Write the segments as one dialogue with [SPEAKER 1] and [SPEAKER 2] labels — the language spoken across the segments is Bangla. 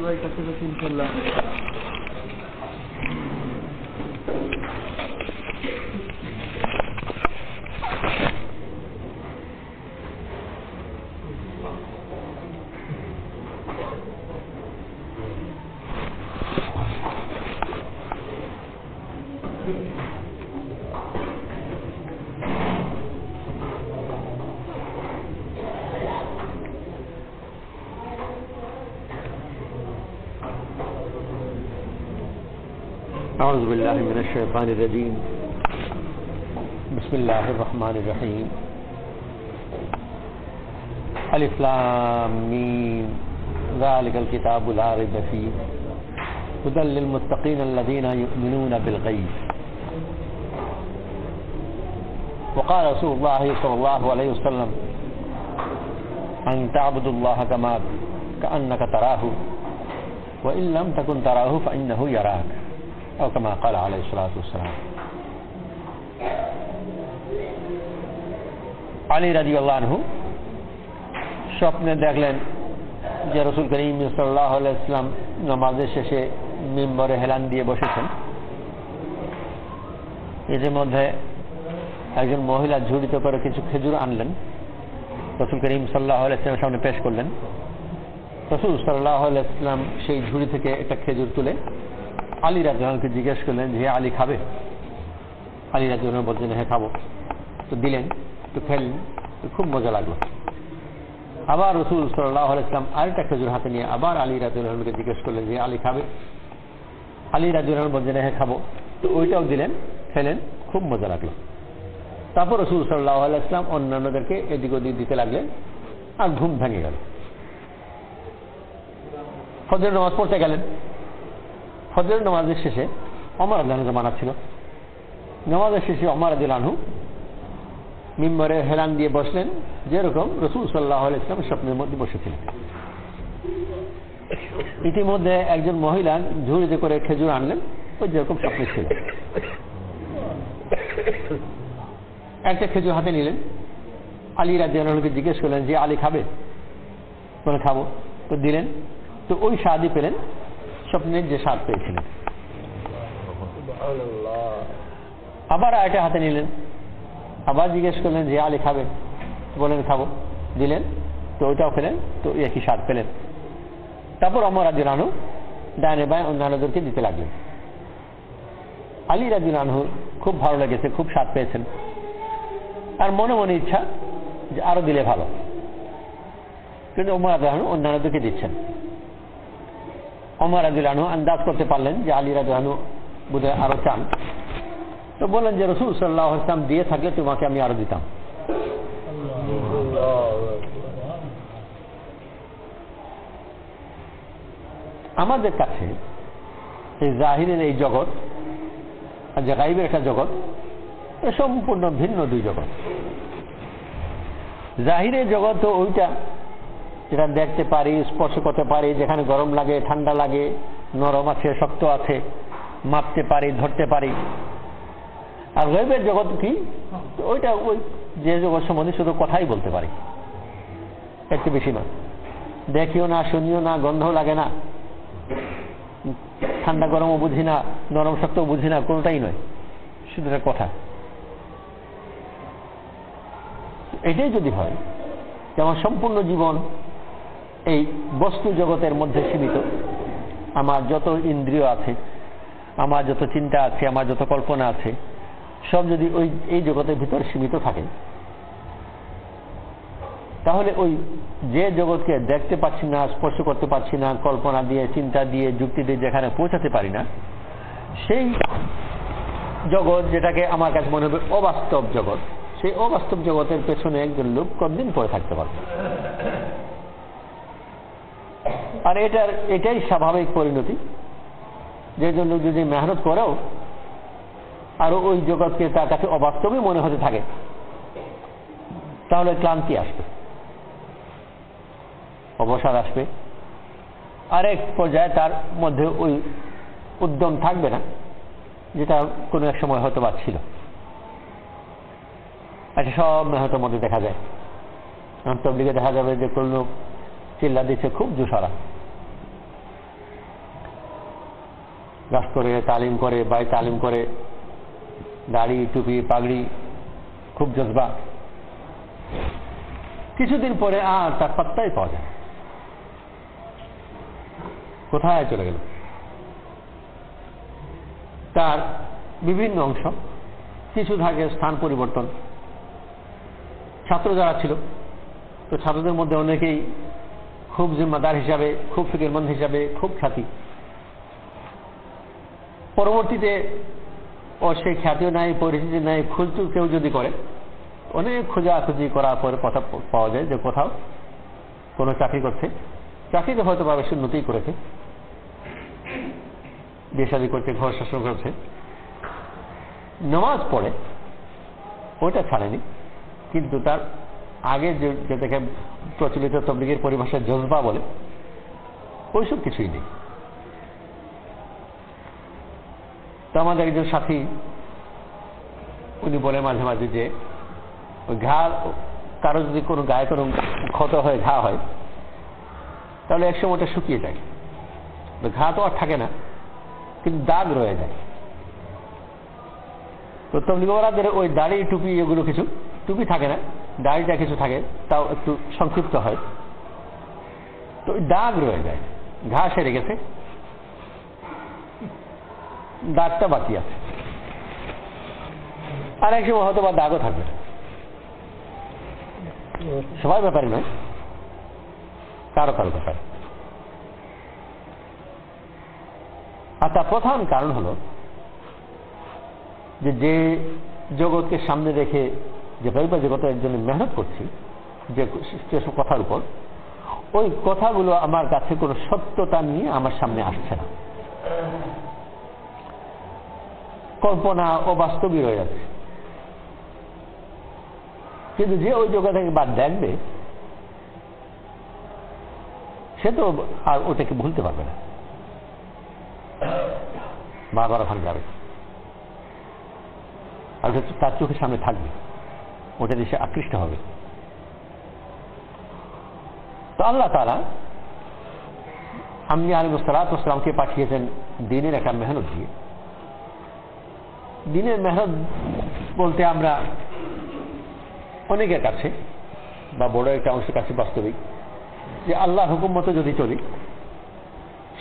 [SPEAKER 1] ভাই কাছাকাছি ইনশাল্লাহ।
[SPEAKER 2] أعوذ بالله من الشيطان الرجيم بسم الله الرحمن الرحيم ألف لام ميم ذلك الكتاب لا ريب فيه هدى للمتقين الذين يؤمنون بالغيب وقال رسول الله صلى الله عليه وسلم أن تعبد الله كأنك تراه وإن لم تكن تراه فإنه يراك أو كما قال عليه الصلاة والسلام। আলী রাদিয়াল্লাহু আনহু স্বপ্নে দেখলেন যে রাসূল করিম সাল্লাল্লাহু আলাইহি ওয়াসাল্লাম নামাজের শেষে মিম্বরে হেলান দিয়ে বসেছেন। এর মধ্যে একজন মহিলা ঝুড়িতে করে কিছু খেজুর আনলেন, রাসূল করিম সাল্লাল্লাহু আলাইহি ওয়াসাল্লামের সামনে পেশ করলেন। রাসূল সাল্লাল্লাহু আলাইহি ওয়াসাল্লাম সেই ঝুড়ি থেকে একটা খেজুর তুলে আলী রাদিয়াল্লাহু আনহুকে জিজ্ঞেস করলেন যে আলী খাবে? আলী রাদিয়াল্লাহু আনহু বললেন হ্যাঁ খাবো। তো দিলেন, তো খেলেন, তো খুব মজা লাগলো। আবার রাসূল সাল্লাল্লাহু আলাইহি ওয়াসাল্লাম আরেকটা খেজুর হাতে নিয়ে আবার আলী রাদিয়াল্লাহু আনহুকে জিজ্ঞেস করলেন যে আলী খাবে? আলী রাদিয়াল্লাহু আনহু বললেন হ্যাঁ খাবো। তো ওইটাও দিলেন, খেলেন, খুব মজা লাগলো। তারপর রাসূল সাল্লাল্লাহু আলাইহি ওয়াসাল্লাম অন্যান্যদেরকে এদিক ওদিক দিতে লাগলেন আর ঘুম ভেঙে গেল। ফজরের নামাজ পড়তে গেলেন। ফজরের নামাজের শেষে ওমর রাদিয়াল্লাহু আনহু জামানাত ছিল। নামাজের শেষে ওমর রাদিয়াল্লাহু আনহু মিম্বরে হেলান দিয়ে বসলেন যেরকম রাসূল সাল্লাল্লাহু আলাইহি ওয়াসাল্লাম স্বপ্নের মধ্যে বসেছিলেন। ইতিমধ্যে একজন মহিলা ঝুড়িতে করে খেজুর আনলেন, ওই যেরকম স্বপ্নে ছিল। একটা খেজুর হাতে নিলেন, আলী রাদিয়াল্লাহু আনহুকে জিজ্ঞেস করলেন যে আলী খাবে? বলে খাবো। তো দিলেন, তো ওই স্বাদই পেলেন স্বপ্নের যে স্বাদ পেয়েছিলেন। আবার আরেকটা হাতে নিলেন, আবার জিজ্ঞেস করলেন যে আলী খাবে? বলেন খাবো। দিলেন, তো ওইটাও পেলেন, তো একই স্বাদ পেলেন। তারপর ওমর রাদিয়াল্লাহু আনহু ডাইনে বাঁয়ে অন্যান্যদেরকে দিতে লাগলেন। আলী রাদিয়াল্লাহু আনহু খুব ভালো লেগেছে, খুব স্বাদ পেয়েছেন, আর মনে মনে ইচ্ছা যে আরো দিলে ভালো, কিন্তু ওমর রাদিয়াল্লাহু আনহু অন্যান্যদেরকে দিচ্ছেন। ওমর রাদিয়াল্লাহু আনহু আন্দাজ করতে পারলেন যে আলী রাদিয়াল্লাহু আনহু বোধহয় আরো চান, তো বললেন যে রাসূল সাল্লাল্লাহু আলাইহি ওয়াসাল্লাম দিয়ে থাকলে তোমাকে আমি আরো দিতাম। আমাদের কাছে এই জাহিরের এই জগৎ আর যে গায়বের একটা জগৎ, সম্পূর্ণ ভিন্ন দুই জগৎ। জাহিরের জগৎ তো ওইটা যেটা দেখতে পারি, স্পর্শ করতে পারি, যেখানে গরম লাগে, ঠান্ডা লাগে, নরম আছে, শক্ত আছে, মাপতে পারি, ধরতে পারি। আর গায়বের জগৎ কি? ওইটা ওই যে জগৎ সম্বন্ধে শুধু কথাই বলতে পারি, একটু বেশি না। দেখিও না, শুনিও না, গন্ধও লাগে না, ঠান্ডা গরমও বুঝি না, নরম শক্তও বুঝি না, কোনোটাই নয়, শুধু একটা কথা। এটাই যদি হয় যেমন সম্পূর্ণ জীবন এই বস্তু জগতের মধ্যে সীমিত, আমার যত ইন্দ্রিয় আছে, আমার যত চিন্তা আছে, আমার যত কল্পনা আছে, সব যদি ওই এই জগতের ভিতর সীমিত থাকে, তাহলে ওই যে জগৎকে দেখতে পাচ্ছি না, স্পর্শ করতে পারছি না, কল্পনা দিয়ে, চিন্তা দিয়ে, যুক্তি দিয়ে যেখানে পৌঁছাতে পারি না, সেই জগৎ যেটাকে আমার কাছে মনে হবে অবাস্তব জগৎ, সেই অবাস্তব জগতের পেছনে একজন লোক কতদিন পরে থাকতে পারবে? আর এটাই স্বাভাবিক পরিণতি, যে জন্য যদি মেহনত করেও আরো ওই জগৎকে তার কাছে অবাস্তবই মনে হতে থাকে, তাহলে ক্লান্তি আসবে, অবসাদ আসবে, আরেক পর্যায়ে তার মধ্যে ওই উদ্যম থাকবে না যেটা কোনো এক সময় হয়তো বা ছিল। আচ্ছা, সব মেহনতের মধ্যে দেখা যায়, তবলিগে দেখা যাবে যে কোন লোক চিল্লা দিচ্ছে খুব জোশারা, গাছ করে, তালিম করে, বাই তালিম করে, দাড়ি টুপি পাগড়ি, খুব জজবা। কিছুদিন পরে আর তার পাত্তাই পাওয়া যায়, কোথায় চলে গেল। তার বিভিন্ন অংশ কিছু থাকে স্থান পরিবর্তন। ছাত্র যারা ছিল, তো ছাত্রদের মধ্যে অনেকেই খুব জিম্মাদার হিসাবে, খুব ফিকিরমন্দ হিসাবে খুব খ্যাতি। পরবর্তীতে ও সেই খ্যাতিও নাই, পরিচিতি নাই, খুঁজতু কেউ যদি করে, অনেক খোঁজাখুঁজি করার পরে কথা পাওয়া যায় যে কোথাও কোনো চাকরি করছে, চাকরিতে হয়তো বা বেশি উন্নতি করেছে, বিয়ে শাদী করছে, ঘর শাসন করছে, নামাজ পড়ে, ওটা ছাড়েনি, কিন্তু তার আগে যেটাকে প্রচলিত তবলিগের পরিভাষায় জজবা বলে, ওইসব কিছুই নেই। তো আমাদের একজন সাথী উনি বলে মাঝে মাঝে যে ওই ঘা, কারো যদি কোনো গায়ে কোনো ক্ষত হয়, ঘা হয়, তাহলে একসময় ওটা শুকিয়ে যায়। ঘা তো আর থাকে না, কিন্তু দাগ রয়ে যায়। তো তবলিগীদের ওই দাড়ি টুপি এগুলো, কিছু টুপি থাকে না, দাড়িটা কিছু থাকে, তাও একটু সংক্ষিপ্ত হয়, তো ওই দাগ রয়ে যায়। ঘা সেরে গেছে, দাগটা বাকি আছে, আর এক সময় হয়তো বা দাগও থাকবে। সবার ব্যাপারে নয়, কারো কারো ব্যাপারে। আর তার প্রধান কারণ হল যে জগৎকে সামনে রেখে যে বৈবা জগতের জন্য মেহনত করছি, যে সেসব কথার উপর, ওই কথাগুলো আমার কাছে কোনো সত্যতা নিয়ে আমার সামনে আসছে না, কল্পনা ও বাস্তবই রয়ে যাচ্ছে। কিন্তু যে ওই জগৎটাকে বাদ দেখবে, সে তো আর ওটাকে ভুলতে পারবে না, বারবার ওখানে যাবে, আর তার চোখের সামনে থাকবে, ওটা দিয়ে সে আকৃষ্ট হবে। তো আল্লাহ তাআলা আম্বিয়া আলাইহিসসালামকে পাঠিয়েছেন দ্বীনের একটা মেহনত দিয়ে। দ্বীনের মেহনত বলতে আমরা অনেকের কাছে বা বড় একটা অংশের কাছে বাস্তবিক যে আল্লাহর হুকুম মতো যদি চলি,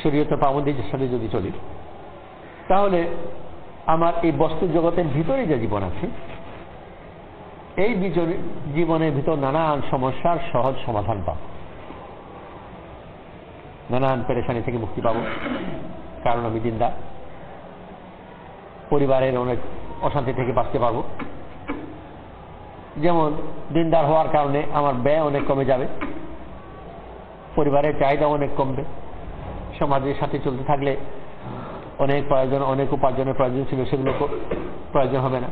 [SPEAKER 2] শরীয়তের পাবন্দির সাথে যদি চলি, তাহলে আমার এই বস্তু জগতের ভিতরে যে জীবন আছে, এই জীবনের ভিতর নানান সমস্যার সহজ সমাধান পাব, নানান পেরেশানি থেকে মুক্তি পাব, কারণ আমি দিনদার। পরিবারের অনেক অশান্তি থেকে বাঁচতে পারবো, যেমন দিনদার হওয়ার কারণে আমার ব্যয় অনেক কমে যাবে, পরিবারের চাহিদা অনেক কমবে, সমাজের সাথে চলতে থাকলে অনেক প্রয়োজন, অনেক উপার্জনের প্রয়োজন ছিল, সেগুলো প্রয়োজন হবে না।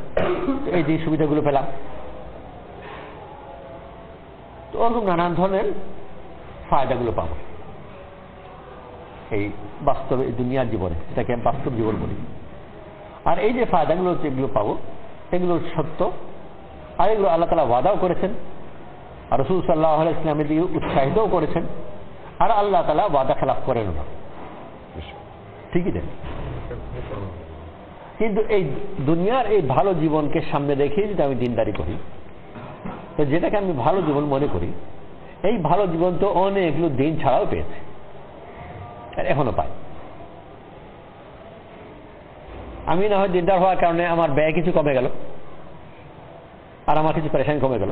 [SPEAKER 2] এই যে সুবিধাগুলো পেলাম, তো ওরকম নানান ধরনের ফায়দাগুলো পাবো এই বাস্তবে, দুনিয়ার জীবনে, এটাকে বাস্তব জীবন বলি। আর এই যে ফায়দাগুলো যেগুলো পাবো, এগুলো সত্য, আর এগুলো আল্লাহ তাআলা ওয়াদাও করেছেন, আর রাসূল সাল্লাল্লাহু আলাইহি ওয়াসাল্লামের দিকে উৎসাহিতও করেছেন, আর আল্লাহ তাআলা ওয়াদা খেলাফ করেন না, ঠিকই দেন। কিন্তু এই দুনিয়ার এই ভালো জীবনকে সামনে রেখেই যদি আমি দিনদারি করি, তো যেটাকে আমি ভালো জীবন মনে করি, এই ভালো জীবন তো অনেকগুলো দিন ছাড়াও পেয়েছে, আর এখনো পাই। আমি না হয় দিনদার হওয়ার কারণে আমার ব্যয় কিছু কমে গেল, আর আমার কিছু পেরেশানি কমে গেল,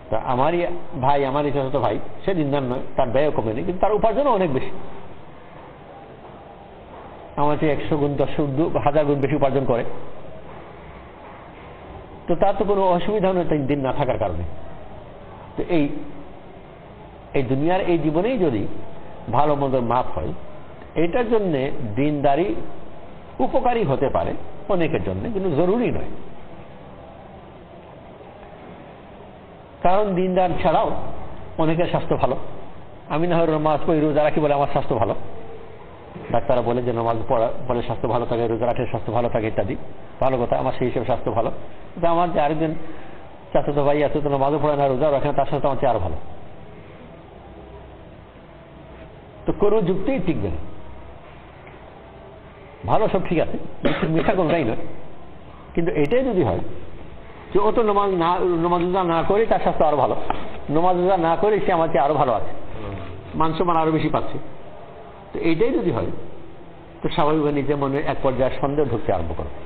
[SPEAKER 2] তা আমারই ভাই, আমারই ছোট ভাই, সে দিনদার নয়, তার ব্যয়ও কমেনি, কিন্তু তার উপার্জনও অনেক বেশি, আমার চেয়ে 100 গুণ 10,000 গুণ বেশি উপার্জন করে। তো তার তো কোনো অসুবিধা নেই দিন না থাকার কারণে। তো এই দুনিয়ার এই জীবনেই যদি ভালো মন্দ মাপ হয়, এটার জন্যে দিনদারি উপকারী হতে পারে অনেকের জন্য, কিন্তু জরুরি নয়। কারণ দিনদার ছাড়াও অনেকের স্বাস্থ্য ভালো। আমি না হয় নামাজ পড়ি, রোজা রাখি বলে আমার স্বাস্থ্য ভালো, ডাক্তাররা বলে যে নামাজ পড়া বলে স্বাস্থ্য ভালো থাকে, রোজা রাখলে স্বাস্থ্য ভালো থাকে ইত্যাদি, ভালো কথা, আমার সেই হিসেবে স্বাস্থ্য ভালো। কিন্তু আমার যে আরেকজন চাচাতো ভাই আছে, তো নামাজও পড়ে না, রোজাও রাখে না, তার সাথে আমার চেয়ে আরো ভালো। তো কোনো যুক্তিই টিকবে না। ভালো, সব ঠিক আছে, মিথ্যা কোনটাই নয়, কিন্তু এটাই যদি হয় যে ও তো নমাজ রোজা না করে তার স্বাস্থ্য আরো ভালো, নমাজ রোজা না করে সে আমাকে আরো ভালো আছে, মান সম্মান আরো বেশি পাচ্ছে, তো এইটাই যদি হয় তো স্বাভাবিকভাবে নিজের মনে এক পর্যায়ে সন্দেহ ঢুকতে আরম্ভ করবে।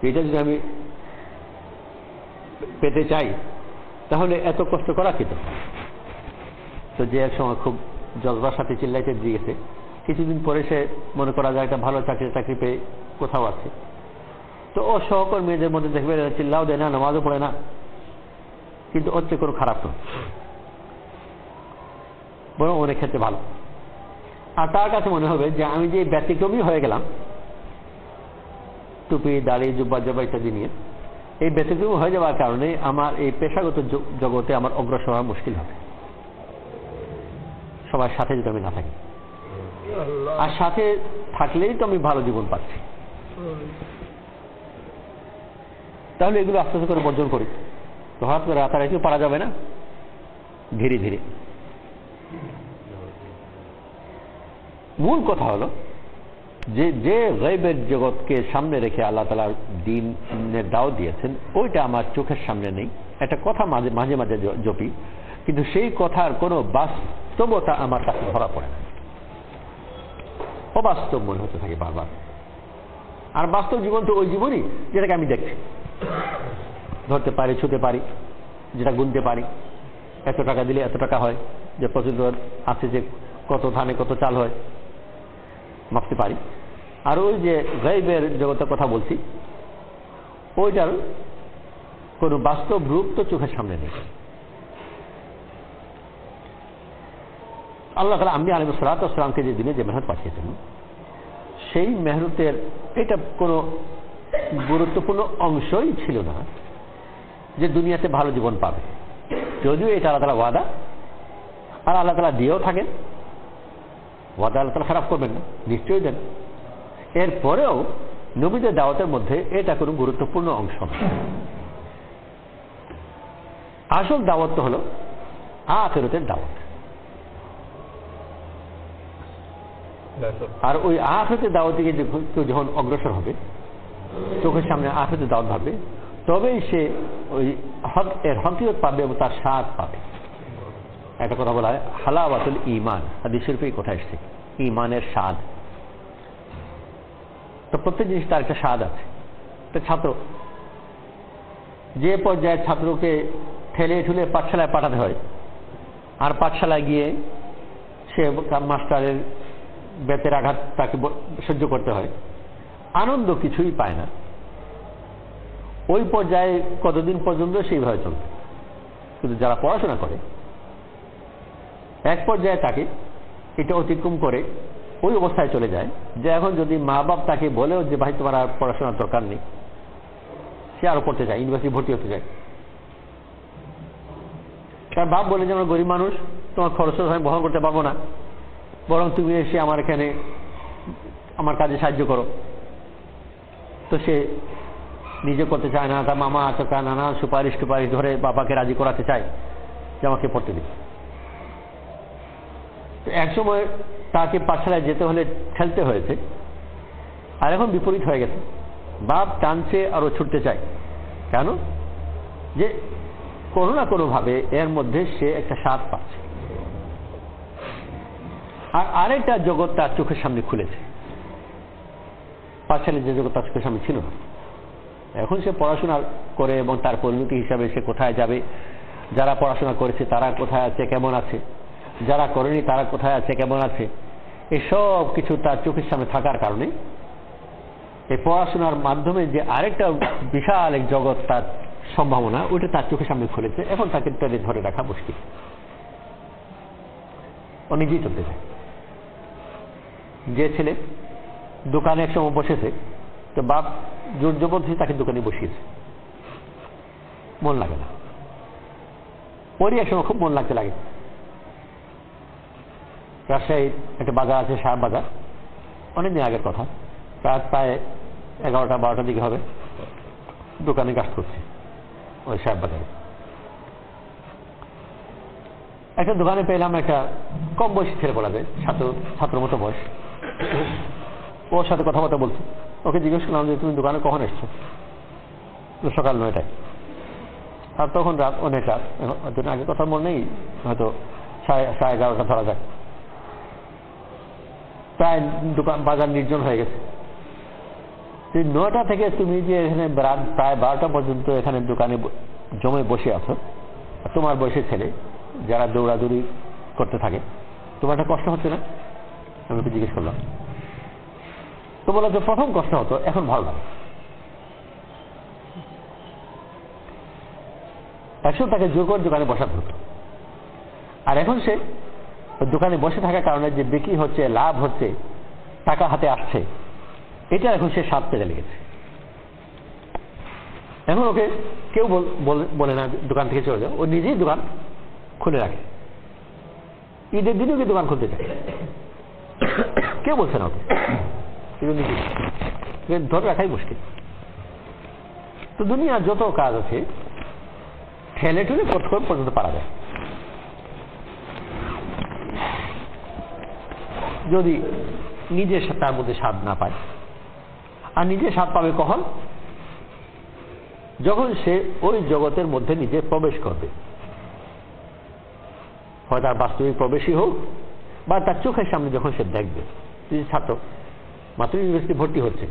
[SPEAKER 2] এটা যদি আমি পেতে চাই তাহলে এত কষ্ট করা কি? তো যে এক সময় খুব জজবার সাথে চিল্লাইতে দিয়েছে, কিছুদিন পরে সে মনে করা যায় একটা ভালো চাকরি পেয়ে কোথাও আছে, তো ও সহকর্মীদের মধ্যে দেখবে চিল্লাও দেয় না, নামাজও পড়ে না, কিন্তু ওর চেয়ে কোনো খারাপ নয়, বরং অনেক ক্ষেত্রে ভালো। আর তার কাছে মনে হবে যে আমি যে ব্যতিক্রমী হয়ে গেলাম টুপি দাড়ি জুব্বা জবা ইত্যাদি নিয়ে, এই ব্যতিক্রমী হয়ে যাওয়ার কারণে আমার এই পেশাগত জগতে আমার অগ্রসর হওয়া মুশকিল হবে, সবার সাথে যদি আমি না থাকি। আর সাথে থাকলেই তো আমি ভালো জীবন পাচ্ছি। তাহলে এগুলো আস্তে আস্তে করে বর্জন করি, তো হঠাৎ করে রাতারাতিও পারা যাবে না, ধীরে ধীরে। মূল কথা হলো যে যে গায়বের জগৎকে সামনে রেখে আল্লাহ তাআলা দ্বীনের দাওয়াত দিয়েছেন ওইটা আমার চোখের সামনে নেই। একটা কথা মাঝে মাঝে জপি, কিন্তু সেই কথার কোনো বাস্তবতা আমার কাছে ধরা পড়ে না, অবাস্তব মনে হতে থাকে বারবার। আর বাস্তব জীবন তো ওই জীবনই যেটাকে আমি দেখছি, ধরতে পারি, ছুতে পারি, যেটা গুনতে পারি, এত টাকা দিলে এত টাকা হয়, যে প্রচুর আছে যে কত ধানে কত চাল হয়, মাপতে পারি। আর ওই যে গায়বের জগতের কথা বলছি ওইটার কোনো বাস্তব রূপ তো চোখের সামনে নেই। আল্লাহ তাআলা আম্বিয়া আলাইহিস সালাতু ওয়াস সালামকে যে দিনে যে মেহনত পাঠিয়েছেন, সেই মেহনতের এটা কোনো গুরুত্বপূর্ণ অংশই ছিল না যে দুনিয়াতে ভালো জীবন পাবে, যদিও এটা আল্লাহ তাআলা ওয়াদা, আর আল্লাহ তাআলা দিয়েও থাকেন ওয়াদা, আল্লাহ তাআলা খারাপ করবেন না, নিশ্চয়ই দেন। এরপরেও নবীদের দাওয়াতের মধ্যে এটা কোনো গুরুত্বপূর্ণ অংশ না। আসল দাওয়াত তো হলো আখিরাতের দাওয়াত, আর ওই আখিরাতের দাওয়াত থেকে কেউ যখন অগ্রসর হবে, চোখের সামনে আখিরাতের দাওয়াত ভাববে, তবেই সে ওই এর হকিকত পাবে এবং তার স্বাদ পাবে। একটা কথা বলা হয় হালাওয়াতুল ঈমান, হাদিস শরীফে এই কথা এসেছে, ঈমানের স্বাদ। তো প্রত্যেক জিনিস তার একটা স্বাদ আছে। তো ছাত্র যে পর্যায়ে ছাত্রকে ঠেলে ঠুলে পাঠশালায় পাঠাতে হয়, আর পাঠশালায় গিয়ে সে মাস্টারের বেতের আঘাত তাকে সহ্য করতে হয়, আনন্দ কিছুই পায় না, ওই পর্যায়ে কতদিন পর্যন্ত সেইভাবে চলবে। কিন্তু যারা পড়াশোনা করে এক পর্যায়ে তাকে এটা অতিক্রম করে ওই অবস্থায় চলে যায় যে এখন যদি মা বাপ তাকে বলেও যে ভাই তোমার আর পড়াশোনার দরকার নেই, সে আরো পড়তে যায়, ইউনিভার্সিটি ভর্তি হতে যায়। তার বাপ বলে যে আমরা গরিব মানুষ, তোমার খরচ আমি বহন করতে পারবো না, বরং তুমি এসে আমার এখানে আমার কাজে সাহায্য করো। তো সে নিজে করতে চায় না, তার মামা চাচা নানা সুপারিশ টুপারিশ ধরে বাবাকে রাজি করাতে চায় যে আমাকে পড়তে দিন। এক সময় তাকে পাঠশালায় যেতে হলে ঠেলতে হয়েছে, আর এখন বিপরীত হয়ে গেছে, বাপ টানছে আরো ছুটতে চায়। কেন? যে কোনো না কোনো ভাবে এর মধ্যে সে একটা স্বাদ পাচ্ছে, আর আরেকটা জগৎ তার চোখের সামনে খুলেছে। পাঠশালায় যে জগৎ তার চোখের সামনে ছিল না, এখন সে পড়াশোনা করে এবং তার পরিণতি হিসাবে সে কোথায় যাবে, যারা পড়াশোনা করেছে তারা কোথায় আছে কেমন আছে, যারা করেনি তারা কোথায় আছে কেমন আছে, এসব কিছু তার চোখের সামনে থাকার কারণে এই পড়াশোনার মাধ্যমে যে আরেকটা বিশাল এক জগৎ তার সম্ভাবনা, ওইটা তার চোখের সামনে খুলেছে। এখন তাকে টেনে ধরে রাখা মুশকিল, ও নিজেই চলতে চায়। যে ছেলে দোকানে এক সময় বসেছে, তো বাপ জোর জবরদস্তি তাকে দোকানে বসিয়েছে, মন লাগে না, ওরই এক সময় খুব মন লাগতে লাগে। রাজশাহীর একটা বাজার আছে, সাহেব বাজার, অনেকদিন আগের কথা, প্রায় 11টা-12টার দিকে হবে, দোকানে কাজ করছে ওই সাহেব বাজারে। একটা দোকানে পেলাম একটা কম বয়সী ছেলে বলা যায়, ছাত্র মতো বয়স। ওর সাথে কথাবার্তা বলছি। ওকে জিজ্ঞেস করলাম যে তুমি দোকানে কখন এসছো? সকাল 9টায়। আর তখন রাত, অনেক রাত, আগে কথা মনে নেই, হয়তো 11:30 ধরা যাক। প্রায় দোকান বাজার নির্জন হয়ে গেছে। 9টা থেকে তুমি যে এখানে প্রায় 12টা পর্যন্ত এখানে দোকানে জমে বসে আছো, তোমার বয়সের ছেলে যারা দৌড়াদৌড়ি করতে থাকে, তোমার একটা কষ্ট হচ্ছে না? আমি ওকে জিজ্ঞেস করলাম। তো বললো যে প্রথম কষ্ট হতো, এখন ভালো লাগে। এখন তাকে জোর করে দোকানে বসাতে হতো, আর এখন সে দোকানে বসে থাকার কারণে যে বিক্রি হচ্ছে, লাভ হচ্ছে, টাকা হাতে আসছে, এটা এখন সে স্বাদ পেতে লেগেছে। এখন ওকে কেউ বলে না দোকান থেকে চলে যাও, ও নিজেই দোকান খুলে রাখে। ঈদের দিনে ওকে দোকান খুলতে চায়, কেউ বলছে না ওকে, কিন্তু নিজে ধরে রাখাই মুশকিল। তো দুনিয়ার যত কাজ আছে ঠেলে ঠেলে কতক্ষণ পর্যন্ত পারা যায়। যদি নিজে তার মধ্যে স্বাদ না পায়, আর নিজে স্বাদ পাবে কখন? যখন সে ওই জগতের মধ্যে নিজে প্রবেশ করবে, হয় তার বাস্তবিক প্রবেশই হোক বা তার চোখের সামনে যখন সে দেখবে। ছাত্র মাত্র ইউনিভার্সিটি ভর্তি হচ্ছে,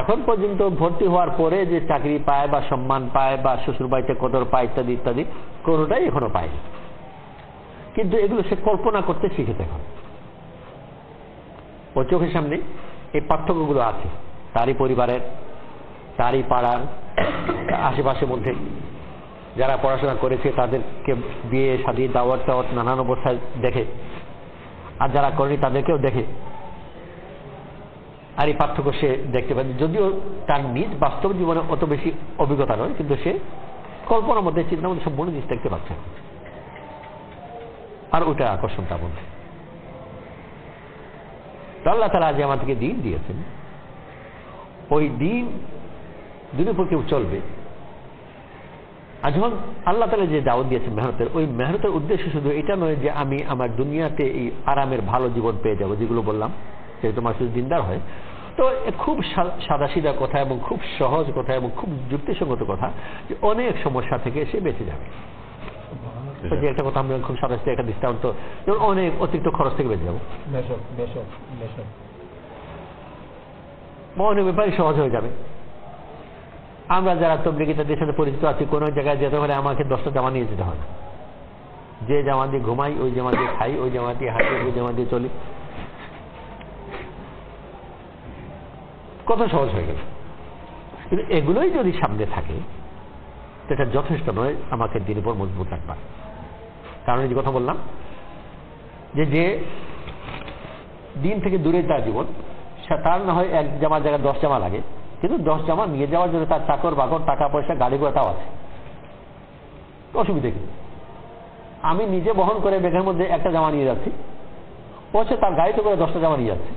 [SPEAKER 2] এখন পর্যন্ত ভর্তি হওয়ার পরে যে চাকরি পায় বা সম্মান পায় বা শ্বশুর বাড়িতে কদর পায় ইত্যাদি ইত্যাদি, কোনোটাই এখনো পায়নি। কিন্তু এগুলো সে কল্পনা করতে শিখেছে। এখন ওর চোখের সামনে এই পার্থক্যগুলো আছে, তারই পরিবারের, তারই পাড়ার, আশেপাশের মধ্যে যারা পড়াশোনা করেছে তাদেরকে বিয়ে শাদী দাওয়াত টাওয়াত নানান অবস্থায় দেখে, আর যারা করেনি তাদেরকেও দেখে। আর এই পার্থক্য সে দেখতে পায়, যদিও তার নিজ বাস্তব জীবনে অত বেশি অভিজ্ঞতা নয়, কিন্তু সে কল্পনার মধ্যে, চিন্তার মধ্যে সম্পূর্ণ জিনিস দেখতে পাচ্ছে। আর ওটা আকর্ষণ তার মধ্যে। আল্লাহ তাআলা আজ আমাদেরকে দিন দিয়েছেন, ওই দিনের উপর কেউ চলবে। আর যখন আল্লাহ তাআলা যে দাওয়াত দিয়েছেন মেহনতের, ওই মেহনতের উদ্দেশ্য শুধু এটা নয় যে আমি আমার দুনিয়াতে এই আরামের ভালো জীবন পেয়ে যাবো, যেগুলো বললাম যে তোমার শুধু দিনদার হয়। তো খুব সাদাসিধা কথা এবং খুব সহজ কথা এবং খুব যুক্তিসঙ্গত কথা যে অনেক সমস্যা থেকে সে বেঁচে যাবে। যে একটা কথা আমি খুব সাদাসিধা একটা দৃষ্টান্ত, যেমন অনেক অতিরিক্ত খরচ থেকে বেঁচে যাবো, অনেক ব্যাপারই সহজ হয়ে যাবে। আমরা যারা তবলিগীদের সাথে পরিচিত আছি, কোনো জায়গায় যেতে হলে আমাকে 10টা জামা নিয়ে যেতে হয় না। যে জামা দিয়ে ঘুমাই, ওই জামা দিয়ে খাই, ওই জামা দিয়ে হাঁটি, ওই জামা দিয়ে চলি, কত সহজ হয়ে গেল। কিন্তু এগুলোই যদি সামনে থাকে সেটা যথেষ্ট নয় আমাকে দিনের পর মজবুত রাখবার। কারণ এই যে কথা বললাম যে দিন থেকে দূরে তার জীবন, তার না হয় এক জামার জায়গায় 10 জামা লাগে, কিন্তু 10 জামা নিয়ে যাওয়ার জন্য তার চাকর বাকর, টাকা পয়সা, গাড়ি ঘোড়াটাও আছে, অসুবিধা কি? আমি নিজে বহন করে ব্যাগের মধ্যে একটা জামা নিয়ে যাচ্ছি, ও সে তার গাড়িতে করে 10টা জামা নিয়ে যাচ্ছে।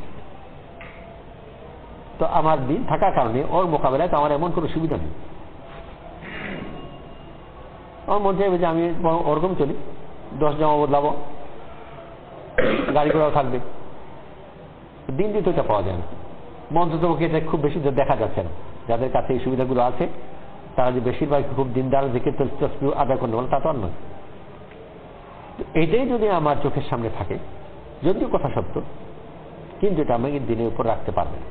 [SPEAKER 2] তো আমার দিন থাকার কারণে ওর মোকাবেলায় তো আমার এমন কোনো সুবিধা নেই। আমার মনে চাইবে যে আমি ওরকম চলি, 10 জামা বদলাবো, গাড়ি ঘোড়াও থাকবে। দিন দিন তো এটা পাওয়া যায় না, মন্ত্রকে এটা খুব বেশি দেখা যাচ্ছে না। যাদের কাছে এই সুবিধাগুলো আছে তারা যে বেশিরভাগ খুব দিনদার দিকে আদায় করতে পারে তা তো আর নয়। এটাই যদি আমার চোখের সামনে থাকে, যদিও কথা সত্য, কিন্তু এটা আমি দিনের উপর রাখতে পারবে না।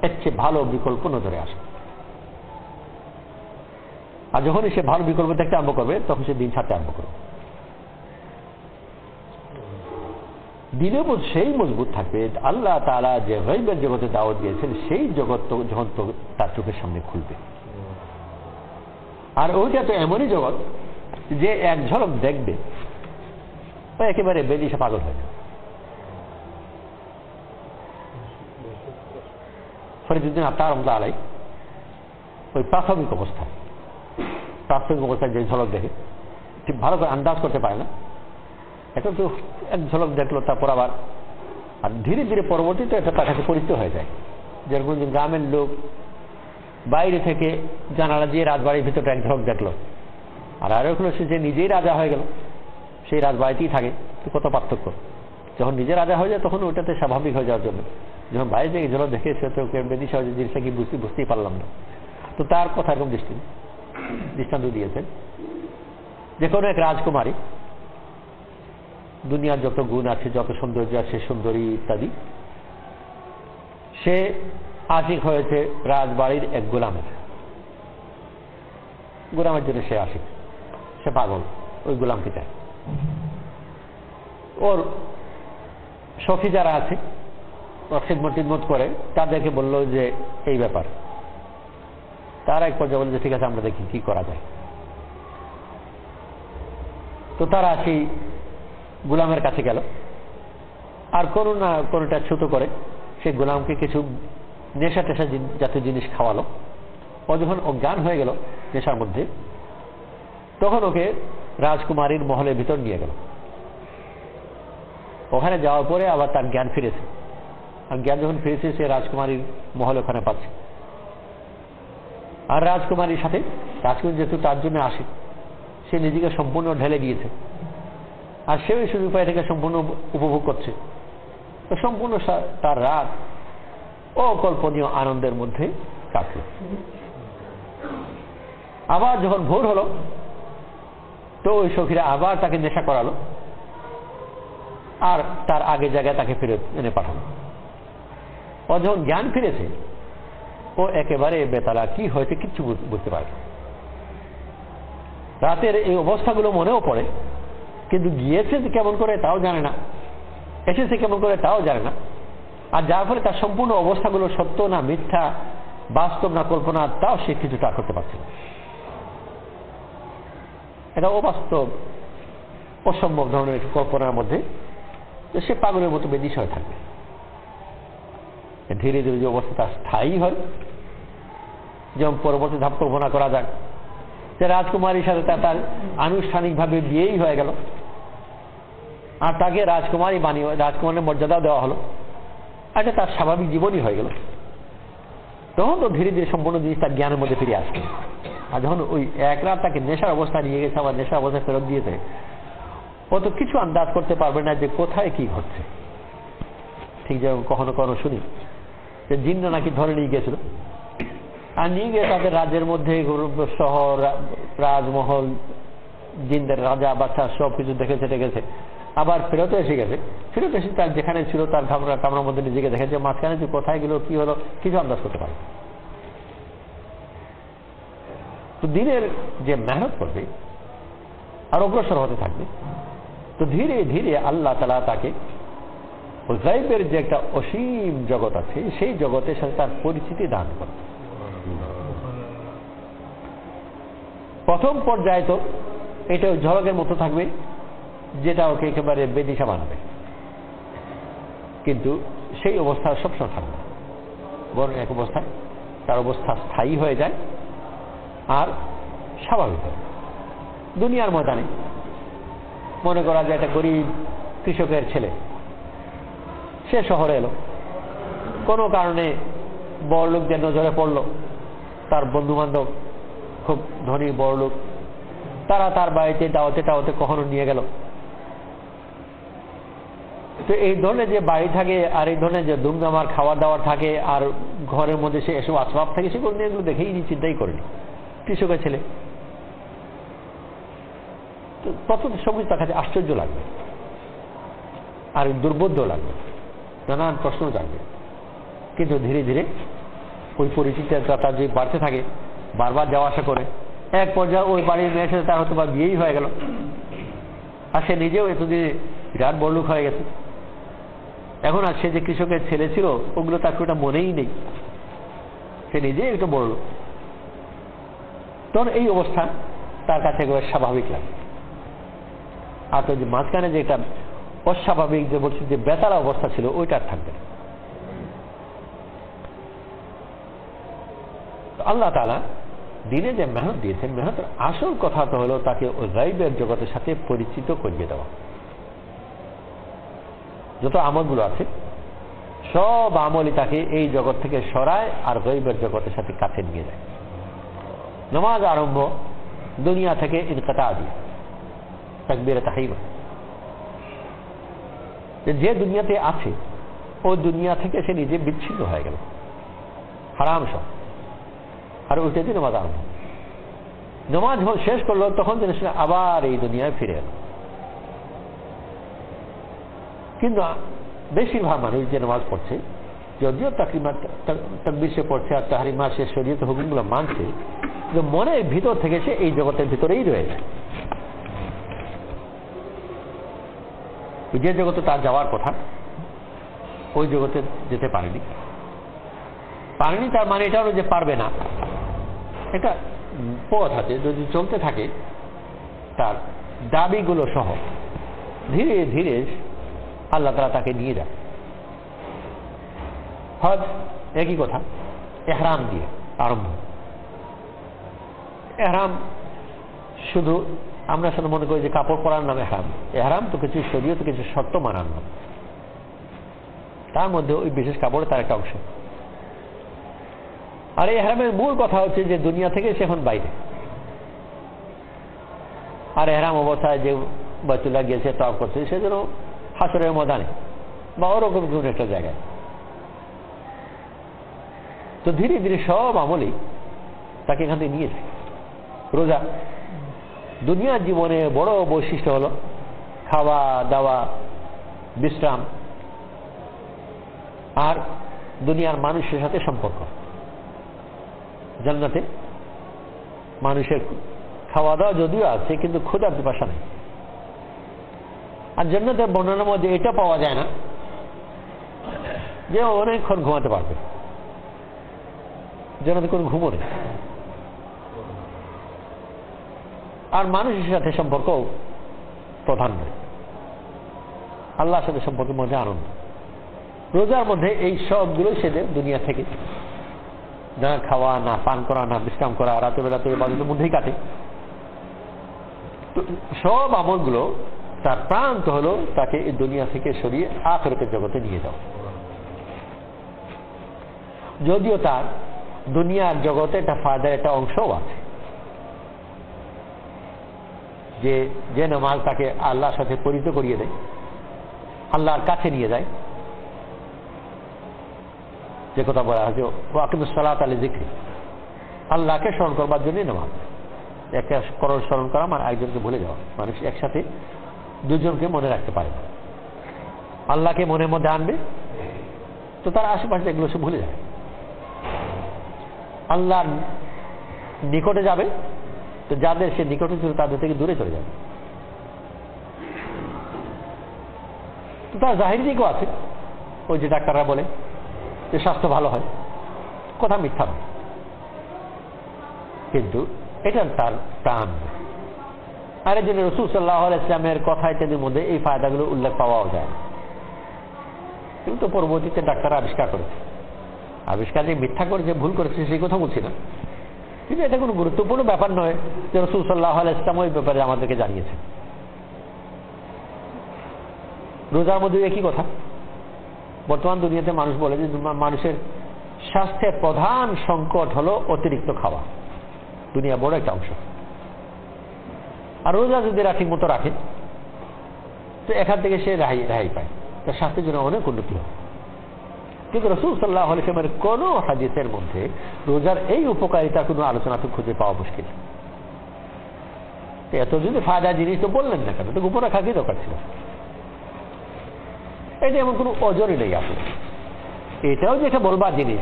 [SPEAKER 2] এর চেয়ে ভালো বিকল্প নজরে আসে। আর যখনই সে ভালো বিকল্প দেখতে আরম্ভ করবে তখন সে দিন ছাড়তে আরম্ভ করবে। দিনের উপর সেই মজবুত থাকবে আল্লাহ তাআলা যে গায়বের জগতে দাওয়াত দিয়েছেন, সেই জগৎ যখন তার চোখের সামনে খুলবে। আর ওইটা তো এমনই জগৎ যে এক ঝলক দেখবে ও একেবারে বেদিশা পাগল হয়ে যাবে। ফরিদুদ্দিন আত্মার রহমতুল্লাহ আলাইহি ওই প্রাথমিক অবস্থায় যে ঝলক দেখে ঠিক ভালো করে আন্দাজ করতে পারে না, এটা তো এক ঝলক দেখলো, তারপর আবার আর ধীরে ধীরে পরবর্তীতে এটা তার কাছে পরিচিত হয়ে যায়। যেরকম গ্রামের লোক বাইরে থেকে জানালা দিয়ে রাজবাড়ির ভিতরটা এক ঝলক দেখলো, আর আরেক হলো সে যে নিজেই রাজা হয়ে গেল, সেই রাজবাড়িতেই থাকে, তো কত পার্থক্য। যখন নিজে রাজা হয়ে যায় তখন ওটাতে স্বাভাবিক হয়ে যাওয়ার জন্য, যখন বাইরে থেকে জল দেখে সে তো বেদিশা হয়ে জিনিসটা কি বুঝতেই পারলাম না। তো তার কথা এরকম দৃষ্টান্ত দিয়েছেন যে কোনো এক রাজকুমারী, দুনিয়ার যত গুণ আছে, যত সৌন্দর্য আছে, সুন্দরী ইত্যাদি, সে আশিক হয়েছে রাজবাড়ির এক গোলামের জন্য সে আশিক, সে পাগল, ওই গোলামকে চায়। ওর সখী যারা আছে, ওর খিদমত করে, তাদেরকে বললো যে এই ব্যাপার। তারা এক পর্যায়ে বলল যে ঠিক আছে, আমরা দেখি কি করা যায়। তো তারা সেই গোলামের কাছে গেল, আর কোনো না কোনোটা ছোট করে সে গোলামকে কিছু নেশা টেশা জাতীয় জিনিস খাওয়ালো। ও যখন অজ্ঞান হয়ে গেল নেশার মধ্যে, তখন ওকে রাজকুমারীর মহলের ভিতর নিয়ে গেল। ওখানে যাওয়ার পরে আবার তার জ্ঞান ফিরেছে, আর জ্ঞান যখন ফিরেছে সে রাজকুমারীর মহল ওখানে পাচ্ছে। আর রাজকুমারীর সাথে, রাজকুমারী যেহেতু তার জন্য আসে, সে নিজেকে সম্পূর্ণ ঢেলে দিয়েছে, আর সেও সেই উপায় থেকে সম্পূর্ণ উপভোগ করছে। তো সম্পূর্ণ তার রাত অকল্পনীয় আনন্দের মধ্যে কাটল। আবার যখন ভোর হলো, তো ওই সখীরা আবার তাকে নেশা করালো, আর তার আগে জায়গায় তাকে ফেরত এনে পাঠালো। ও যখন জ্ঞান ফিরেছে, ও একেবারে বেতালা, কি হয়েছে কিচ্ছু বুঝতে পারে। রাতের এই অবস্থাগুলো মনেও পড়ে, কিন্তু গিয়েছে কেমন করে তাও জানে না, এসেছে কেমন করে তাও জানে না। আর যার ফলে তার সম্পূর্ণ অবস্থাগুলো সত্য না মিথ্যা, বাস্তব না কল্পনা, তাও সে কিছুটা করতে পারছে না। এটা অবাস্তব, অসম্ভব ধরনের কল্পনার মধ্যে সে পাগলের মতো বেদিশা হয়ে থাকবে। ধীরে ধীরে যে অবস্থা স্থায়ী হয়, যেমন পরবর্তী ধাপ কল্পনা করা যাক যে রাজকুমারীর সাথে তার আনুষ্ঠানিকভাবে বিয়েই হয়ে গেল, আর তাকে রাজকুমারী বানিয়ে রাজকুমারের মর্যাদা দেওয়া হলো, এটা তার স্বাভাবিক জীবনই হয়ে গেল। তখন তো ধীরে ধীরে সম্পূর্ণ জিনিস তার জ্ঞানের মধ্যে ফিরে আসবে। আর যখন ওই এক রাত তাকে নেশার অবস্থা নিয়ে গেছে, আবার নেশার অবস্থায় ফেরত দিয়েছে, ও তো কিছু আন্দাজ করতে পারবে না যে কোথায় কি ঘটছে। ঠিক যেমন কখনো কখনো শুনি যে জিন্না নাকি ধরে নিয়ে গেছিল, আর নিয়ে গিয়ে তাদের রাজ্যের মধ্যে শহর, রাজমহল, জিন্দের রাজা বাচ্চা সব কিছু দেখেছে, আবার ফেরত এসে গেছে। ফেরত এসে তার যেখানে ছিল তার কামরার মধ্যে নিজেকে দেখেছে, মাঝখানে যে কোথায় গেল কি হলো কিছু আন্দাজ করতে পারে। তো দিনের যে মেহনত করবে আর অগ্রসর হতে থাকবে, তো ধীরে ধীরে আল্লাহ তাআলা তাকে ওই গায়বের যে একটা অসীম জগৎ আছে, সেই জগতের সাথে তার পরিচিতি দান করে। প্রথম পর্যায়ে তো এটা ঝলকের মতো থাকবে, যেটা ওকে একেবারে বেদিশা বানাবে, কিন্তু সেই অবস্থা সবসময় থাকবে না, বরং এক অবস্থায় তার অবস্থা স্থায়ী হয়ে যায় আর স্বাভাবিক হয়। দুনিয়ার ময়দানে মনে করা যায় একটা গরিব কৃষকের ছেলে, সে শহরে এলো, কোনো কারণে বড় লোকদের নজরে পড়লো, তার বন্ধু বান্ধব খুব ধনী বড় লোক, তারা তার বাড়িতে দাওয়াতে কখনো নিয়ে গেল। তো এই ধরনের যে বাড়ি থাকে আর এই ধরনের যে দুমদামার খাবার দাবার থাকে আর ঘরের মধ্যে সে এসব আসবাব থাকে, সেগুলো নিয়ে এগুলো দেখেই চিন্তাই করেনি, কৃষকের ছেলে। তো প্রথম সবুজ তার কাছে আশ্চর্য লাগবে আর দুর্বোধ্য লাগবে, নানান প্রশ্ন জাগবে। কিন্তু ধীরে ধীরে ওই পরিচিতিটা তার যে বাড়তে থাকে, বারবার যাওয়া আসা করে, এক পর্যায়ে ওই বাড়ির মেয়ের সাথে তার হয়তো বা বিয়েই হয়ে গেল, আর সে নিজেও এতদিনে বিরাট বড়লোক হয়ে গেছে। এখন আর সে যে কৃষকের ছেলে ছিল ওগুলো তার কোটা মনেই নেই, সে নিজেই একটু বড়লোক। তখন এই অবস্থা তার কাছে একবার স্বাভাবিক লাগে। আর তো যে মাঝখানে যে একটা অস্বাভাবিক যে বলছি যে বেতালা অবস্থা ছিল, ওইটা আর থাকবে না। আল্লাহ তাআলা দিনে যে মেহনত দিয়েছেন, মেহনতের আসল কথা তো হলো তাকে ওই গায়বের জগতের সাথে পরিচিত করিয়ে দেওয়া। যত আমলগুলো আছে সব আমলই তাকে এই জগৎ থেকে সরায় আর গায়বের জগতের সাথে কাছে নিয়ে যায়। নামাজ আরম্ভ দুনিয়া থেকে ইনকাতা দিয়ে তাকবীরে তাহরিমা, যে দুনিয়াতে আছে ওই দুনিয়া থেকে সে নিজে বিচ্ছিন্ন হয়ে গেল, হারাম সব, আর উঠে দিয়ে নামাজ আরম্ভ। নামাজ শেষ করলো তখন যেন সে আবার এই দুনিয়ায় ফিরে এলো। কিন্তু বেশিরভাগ মানুষ যে নামাজ পড়ছে, যদিও তাকবীর সে পড়ছে আর তাহরিমা সে শরীয়ত হুকুমগুলো মানছে, যে মনের ভিতর থেকে সে এই জগতের ভিতরেই রয়েছে। যে জগতে তার যাওয়ার কথা ওই জগতে যেতে পারেনি। তার মানে এটা হলো যে পারবে না, এটা পথ আছে, যদি চলতে থাকে তার দাবিগুলো সহ ধীরে ধীরে আল্লাহ তাআলা তাকে নিয়ে যায়। হজ একই কথা, ইহরাম দিয়ে আরম্ভ। ইহরাম শুধু আমরা শুধু মনে করি যে কাপড় পরার নাম ইহরাম। ইহরাম তো কিছু শরীয়তে কিছু শর্ত মানার নাম, তার মধ্যে ওই বিশেষ কাপড় তার একটা অংশ। আর ইহরামের মূল কথা হচ্ছে যে দুনিয়া থেকে সে এখন বাইরে, আর ইহরাম অবস্থায় যে বাইতুল্লাহ গিয়েছে তাওয়াফ করছে সেজন্য হাসরের ময়দানে বা ওরকম কোন একটা জায়গায়। তো ধীরে ধীরে সব আমলেই তাকে এখান থেকে নিয়ে যায়। রোজা দুনিয়ার জীবনে বড় বৈশিষ্ট্য হলো খাওয়া দাওয়া, বিশ্রাম, আর দুনিয়ার মানুষের সাথে সম্পর্ক। জান্নাতে মানুষের খাওয়া দাওয়া যদিও আছে কিন্তু ক্ষুধার পিপাসা নেই। আর জান্নাতের বর্ণনার মধ্যে এটা পাওয়া যায় না যে অনেকক্ষণ ঘুমাতে পারবে, জান্নাতে কোনো ঘুমো নেই। আর মানুষের সাথে সম্পর্ক প্রধান নয়, আল্লাহর সাথে সম্পর্কের মধ্যে আনন্দ। রোজার মধ্যে এই সবগুলো সেদের দুনিয়া থেকে না খাওয়া, না পান করা, না বিশ্রাম করা, রাতে বেলাতে ইবাদতের মধ্যেই কাটে। সব আমলগুলো তার প্রান্ত হলো তাকে এই দুনিয়া থেকে সরিয়ে আখিরাতের জগতে নিয়ে যাও। যদিও তার দুনিয়ার জগতে একটা ফায়দার একটা অংশও আছে, যে নামাজ তাকে আল্লাহর সাথে পরিচিত করিয়ে দেয়, আল্লাহর কাছে নিয়ে যায়। যে কথা বলা হয়েছে ওয়াকিমুস সালাত লিযিকরি, আল্লাহকে স্মরণ করবার জন্য নামাজ। একটা স্মরণ করা মানে একজনকে ভুলে যাওয়া। মানুষ একসাথে দুজনকে মনে রাখতে পারে না। আল্লাহকে মনের মধ্যে আনবে তো তার আশেপাশে এগুলো সে ভুলে যাবে। আল্লাহর নিকটে যাবে তো যাদের সে নিকটে ছিল তাদের থেকে দূরে চলে যাবে। তো তার জাহির দিকও আছে, ওই যে ডাক্তাররা বলে যে স্বাস্থ্য ভালো হয়, কথা মিথ্যা, কিন্তু এটা তার প্রাণ। আর এই জন্য রাসূল সাল্লাল্লাহু আলাইহি ওয়াসাল্লামের কথা ইত্যাদির মধ্যে এই ফায়দাগুলো উল্লেখ পাওয়াও যায়। কিন্তু পরবর্তীতে ডাক্তার আবিষ্কার করেছে, আবিষ্কার যে মিথ্যা করেছে, ভুল করেছে সেই কথা বলছি না, কিন্তু এটা কোনো গুরুত্বপূর্ণ ব্যাপার নয় যে রাসূল সাল্লাল্লাহু আলাইহি ওয়াসাল্লাম ওই ব্যাপারে আমাদেরকে জানিয়েছেন। রোজার মধ্যে একই কথা। বর্তমান দুনিয়াতে মানুষ বলে যে মানুষের স্বাস্থ্যের প্রধান সংকট হলো অতিরিক্ত খাওয়া, দুনিয়া বড় একটা অংশ। আর রোজা যদি ঠিক মতো রাখে তো এখান থেকে সে রেহাই পায়, তার স্বাস্থ্যের জন্য অনেক উন্নতি হয়। কিন্তু রাসূল সাল্লাল্লাহু আলাইহি ওয়াসাল্লামের কোন হাদিসের মধ্যে রোজার এই উপকারিতা কোনো আলোচনা তো খুঁজে পাওয়া মুশকিল। এত যদি ফায়দা জিনিস তো বললেন না কেন, তো গোপন রাখা কি দরকার ছিল? এটা এমন কোনো ওজনই নেই আসলে। এটাও যে এটা বলবার জিনিস,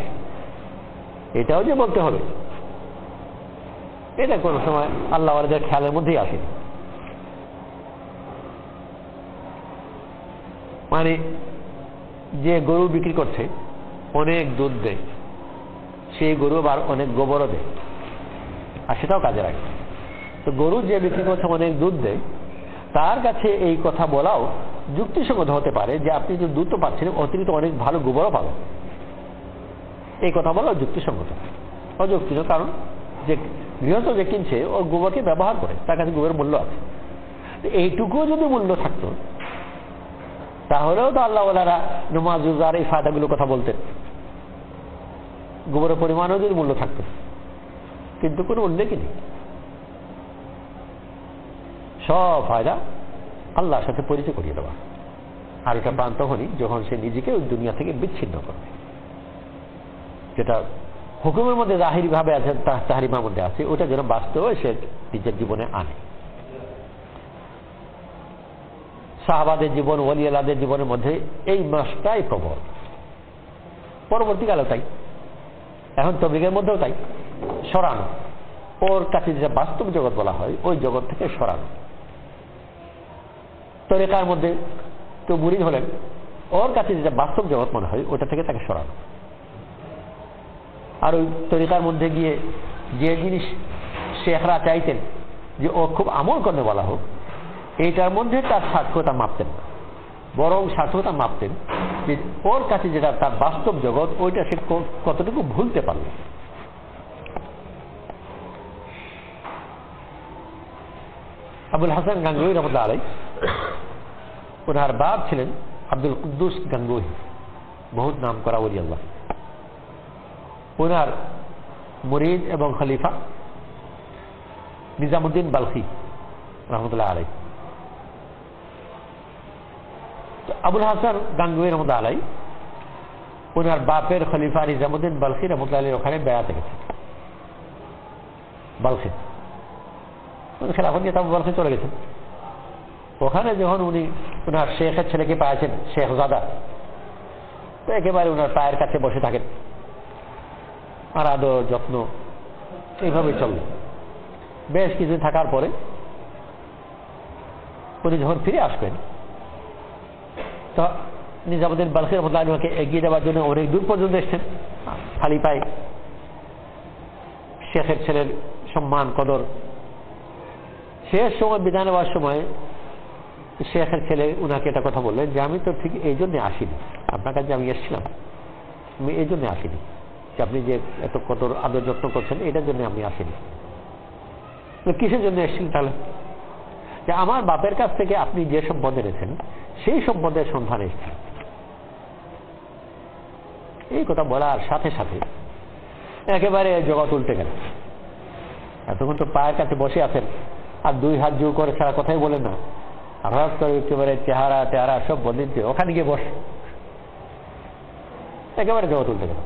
[SPEAKER 2] এটাও যে বলতে হবে, এটা কোনো সময় আল্লাহ ওয়ালাদের খেয়ালের মধ্যেই আসেনি। মানে যে গরু বিক্রি করছে অনেক দুধ দেয়, সেই গরু আবার অনেক গোবরও দেয়, আর সেটাও কাজে লাগে। তো গরু যে বিক্রি করছে অনেক দুধ দেয়, তার কাছে এই কথা বলাও যুক্তিসঙ্গত হতে পারে যে আপনি যে দুধ তো পাচ্ছেন, অতিরিক্ত অনেক ভালো গোবরও পাবেন। এই কথা বলা যুক্তিসঙ্গত, অযৌক্তিক। কারণ যে গৃহস্থ যে কিনছে ও গোবরকে ব্যবহার করে, তার কাছে গোবরের মূল্য আছে। এইটুকুও যদি মূল্য থাকতো তাহলেও তো আল্লাহ ওয়ালারা নামাজ রোজার এই ফায়দাগুলোর কথা বলতেন, গোবরের পরিমাণও যদি মূল্য থাকতো, কিন্তু কোনো উল্লেখই নেই। সব ফায়দা আল্লাহর সাথে পরিচয় করিয়ে দেওয়া। আর এটা পান তখনই যখন সে নিজেকে ওই দুনিয়া থেকে বিচ্ছিন্ন করবে, যেটা হুকুমের মধ্যে জাহিরি ভাবে আছে, তাহরিমার মধ্যে আছে, ওটা যেন বাস্তবে সে নিজের জীবনে আনে। সাহাবাদের জীবন, ওলি আল্লাহদের জীবনের মধ্যে এই মাসটাই প্রবল, পরবর্তীকালেও তাই, এখন তবলিগের মধ্যেও তাই। সরানো, ওর কাছে যেটা বাস্তব জগৎ বলা হয় ওই জগৎ থেকে সরানো। তরিকার মধ্যে তো মুরিদ হলেন, ওর কাছে যেটা বাস্তব জগৎ মনে হয় ওটা থেকে তাকে সরানো। আর ওই তরিকার মধ্যে গিয়ে যে জিনিস শেখরা চাইতেন যে ও খুব আমল করতে বলা হোক, এইটার মধ্যে তার সার্থকতা মাপতেন না, বরং সার্থকতা মাপতেন যে ওর কাছে যেটা তার বাস্তব জগৎ ওইটা সে কতটুকু ভুলতে পারল। আবুল হাসান গাঙ্গুহি রহমতুল্লাহ আলাইহি, ওনার বাপ ছিলেন আব্দুল কুদ্দুস গাঙ্গুহি, বহুত নাম করা ওলি আল্লাহ। ওনার মুরিদ এবং খলিফা নিজামুদ্দিন বালখি রহমতুল্লাহ আলাইহি। আবুল হাসান গাঙ্গুহি রহমতুল্লাহ আলাইহি ওনার বাপের খলিফা নিজামুদ্দিন বালখি রহমতুল্লাহ আলাইহির ওখানে বেড়াতে গেছেন, বালখি খেলাফত নিয়ে তারপর বালখি চলে গেছেন। ওখানে যখন উনি ওনার শেখের ছেলেকে পাইছেন, শেখজাদা, তো একেবারে ওনার পায়ের কাছে বসে থাকেন, আর আদর যত্ন এইভাবে চলল। বেশ কিছুদিন থাকার পরে উনি যখন ফিরে আসবেন, তো নিজামুদ্দিন বালখি রহমতুল্লাহ আলাইহিকে এগিয়ে যাওয়ার জন্য অনেক দূর পর্যন্ত এসছেন খালি পায়ে। শেখের ছেলের সম্মান কদর, শেষ সময় বিদায় নেওয়ার সময় শেখের ছেলে উনাকে এটা কথা বললেন যে আমি তো ঠিক এই জন্য আসিনি, আপনার কাছে আমি এসেছিলাম, আমি এই জন্য আসিনি যে আপনি যে এত কদর আদর যত্ন করছেন এটার জন্য আমি আসিনি। কিসের জন্য এসেছিলেন তাহলে? যে আমার বাপের কাছ থেকে আপনি যে সম্পদ এনেছেন সেই সম্পদের সন্ধান এসেছেন। এই কথা বলার সাথে সাথে একেবারে জগৎ উল্টে গেল। এতক্ষণ তো পায়ের কাছে বসে আছেন আর দুই হাত জোর করে ছাড়া কথাই বলেন না, হঠাৎ করে একেবারে চেহারা টেহারা সব বদলে দিয়ে ওখানে গিয়ে বস, একেবারে জগৎ উল্টে গেল।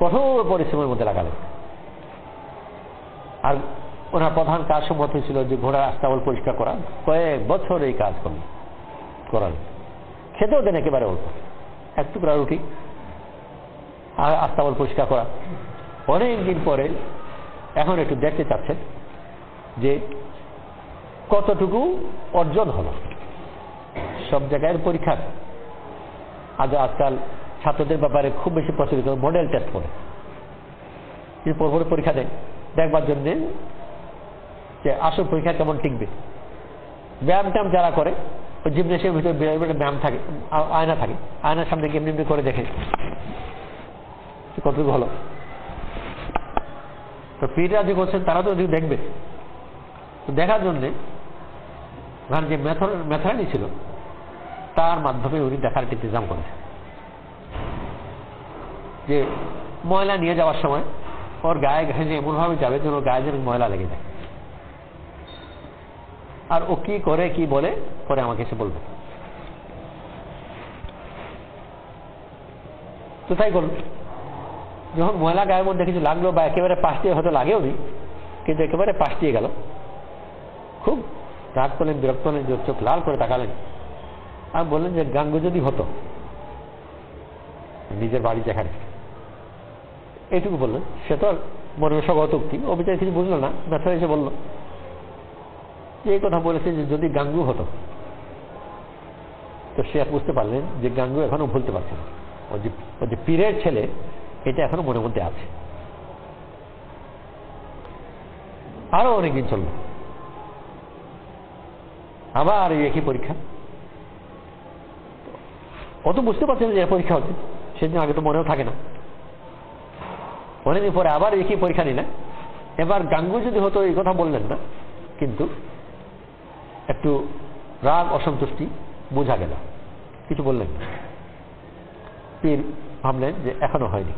[SPEAKER 2] কঠোর পরিশ্রমের মধ্যে লাগালেন। আর ওনার প্রধান কাজ সম্মত হয়েছিল যে ঘোড়ার আস্তাবল পরিষ্কার করা, কয়েক বছর এই কাজ করার। খেতেও দেন একেবারে অল্প, এক টুকরা রুটি আর আস্তাবল পরিষ্কার করা। অনেক দিন পরে এখন একটু দেখতে চাচ্ছেন যে কতটুকু অর্জন হলো। সব জায়গায় পরীক্ষা, আজকাল ছাত্রদের ব্যাপারে খুব বেশি প্রচলিত মডেল টেস্ট করে পরে পরীক্ষা দেয় দেখবার জন্য যে আসল পরীক্ষা কেমন টিকবে। ব্যায়াম ট্যাম যারা করে ওই জিমনেশিয়ামের ভিতরে ব্যায়াম থাকে, আয়না থাকে, আয়নার সামনে এমনি এমনি করে দেখে কতটুকু হলো। তো পীররা যে করছেন তারা তো দেখবে, দেখার জন্য ওখানে যে মেথরানি ছিল তার মাধ্যমে উনি দেখার ইন্তজাম করেছেন যে ময়লা নিয়ে যাওয়ার সময় ওর গায়ে ঘেঁষে এমনভাবে যাবে যেন ওর গায়ে যেন ময়লা লেগে যায়। আর ও কি করে কি বলে পরে আমাকে এসে বলবে। তো তাই করুন, যখন ময়লা গায়ের মধ্যে কিছু লাগলো বা একেবারে পাশ দিয়ে হয়তো লাগেও নি, কিন্তু একেবারে পাশ দিয়ে গেল, খুব রাগ করলেন, বিরক্ত হলেন, চোখ লাল করে তাকালেন আর বললেন যে গাঙ্গু যদি হতো নিজের বাড়ি যেখানে, এইটুকু বললেন। সে তো মনসগত উক্তি, ও বিচার কিছু বুঝলো না, ব্যথা এসে বললো যে এই কথা বলেছে যে যদি গাঙ্গু হতো। তো সে বুঝতে পারলেন যে গাঙ্গু এখনো ভুলতে পারছে না, ও যে পীরের ছেলে এটা এখনো মনের মধ্যে আছে। আরো অনেকদিন চলল, আবার এই একই পরীক্ষা। ও তো বুঝতে পারছে যে পরীক্ষা হচ্ছে, সেদিন আগে তো মনেও থাকে না। অনেকদিন পরে আবার একই পরীক্ষা নিলেন। এবার গাঙ্গু যদি হতো এই কথা বললেন না, কিন্তু একটু রাগ অসন্তুষ্টি বোঝা গেল, কিছু বললেন না। পীর ভাবলেন যে এখনো হয়নি।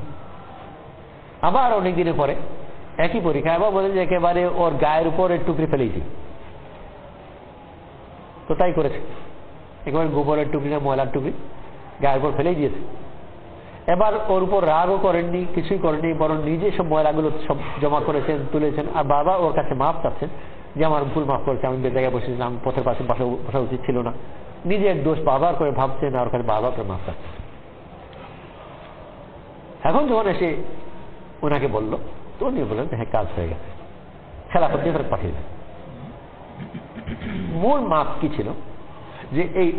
[SPEAKER 2] আবার অনেক দিনের পরে একই পরীক্ষা, আবার বলেন যে একেবারে ওর গায়ের উপর টুকরি ফেলেছি, তো তাই করেছে, একেবারে গোবরের টুকরি না ময়লার টুকরি গায়ের উপর ফেলেই দিয়েছে। এবার ওর উপর রাগও করেননি, কিছুই করেননি, বরং নিজে সব ময়লাগুলো সব জমা করেছেন, তুলেছেন, আর বারবার ওর কাছে মাপ চাচ্ছেন যে আমার ভুল মাফ করেছে, আমি জায়গায় বসেছিলাম, পথের পাশে বসা উচিত ছিল না। নিজের দোষ বারবার করে ভাবছেন, আর ওর কাছে বারবার করে মাপ চাচ্ছেন। এখন যখন এসে ওনাকে বললো, তো উনি বললেন হ্যাঁ কাজ হয়ে গেছে, খেলাফত দিয়ে ফেরত পাঠিয়ে দেন। মূল মাপ কি ছিল, যে এই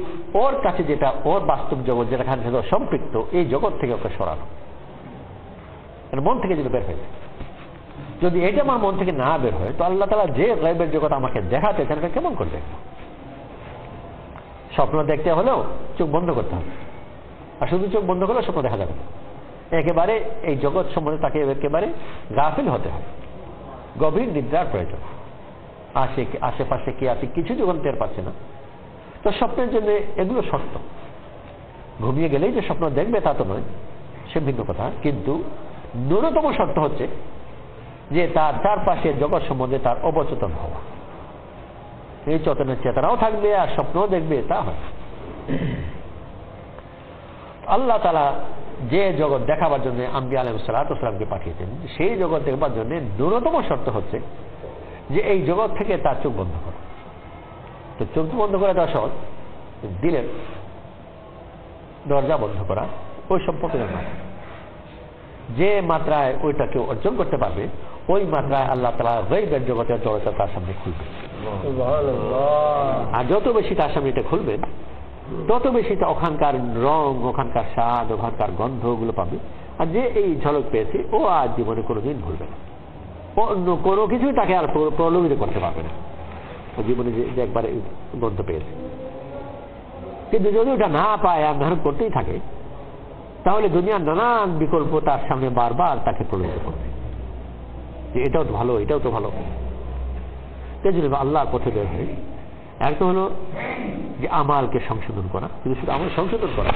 [SPEAKER 2] ওর কাছে যেটা ওর বাস্তব জগৎ যেটা খান সম্পৃক্ত, এই জগৎ থেকে ওকে সরানো, মন থেকে যদি বের হয়ে যায়। যদি এটা আমার মন থেকে না বের হয়, তো আল্লাহ তাআলা যে গায়বের জগৎ আমাকে দেখাতে চান এটা কেমন করে দেখবো? স্বপ্ন দেখতে হলেও চোখ বন্ধ করতে হবে, আর শুধু চোখ বন্ধ করলেও স্বপ্ন দেখা যাবে না। একেবারে এই জগৎ সম্বন্ধে তাকে একেবারে গাফিল হতে হবে, গভীর নিদ্রার প্রয়োজন। আশেপাশে কি আছে কিছু যখন টের পাচ্ছে না, তো স্বপ্নের জন্য এগুলো শর্ত। ঘুমিয়ে গেলেই যে স্বপ্ন দেখবে তা তো নয়, সে ভিন্ন কথা, কিন্তু ন্যূনতম শর্ত হচ্ছে যে তার চারপাশে জগৎ সম্বন্ধে তার অবচেতন হওয়া। এই চেতনাও থাকবে আর স্বপ্নও দেখবে, তা হয়। আল্লাহ তাআলা যে জগৎ দেখাবার জন্য আম্বিয়া আলাইহিস সালাতু ওয়াস সালামকে পাঠিয়েছেন, সেই জগৎ দেখবার জন্য ন্যূনতম শর্ত হচ্ছে যে এই জগৎ থেকে তার চোখ বন্ধ করা। তো চোখ বন্ধ করে দেওয়া সহজ, দিলের দরজা বন্ধ করা ওই সম্পর্কে জানা। যে মাত্রায় ওইটাকে অর্জন করতে পারবে, ওই মাত্রায় আল্লাহ তাআলা গায়বের জগতের দরজা তার সামনে খুলবে। আর যত বেশি তার সামনে এটা খুলবেন, তত বেশি ওখানকার রং, ওখানকার স্বাদ, ওখানকার গন্ধ ওগুলো পাবে। আর যে এই ঝলক পেয়েছে, ও আর জীবনে কোনোদিন ভুলবে না, অন্য কোনো কিছুই তাকে আর প্রলোভিত করতে পারবে না জীবনে যে একবার গন্ধ পেয়েছে। কিন্তু যদি ওটা না পায় আর ধারণ করতেই থাকে, তাহলে দুনিয়ার নানান বিকল্প তার সামনে বারবার তাকে প্রলোভিত করবে যে এটাও তো ভালো, এটাও তো ভালো। সেই জন্য আল্লাহর পথে বের হয়ে একটা হলো যে আমালকে সংশোধন করা, কিন্তু শুধু আমল সংশোধন করা,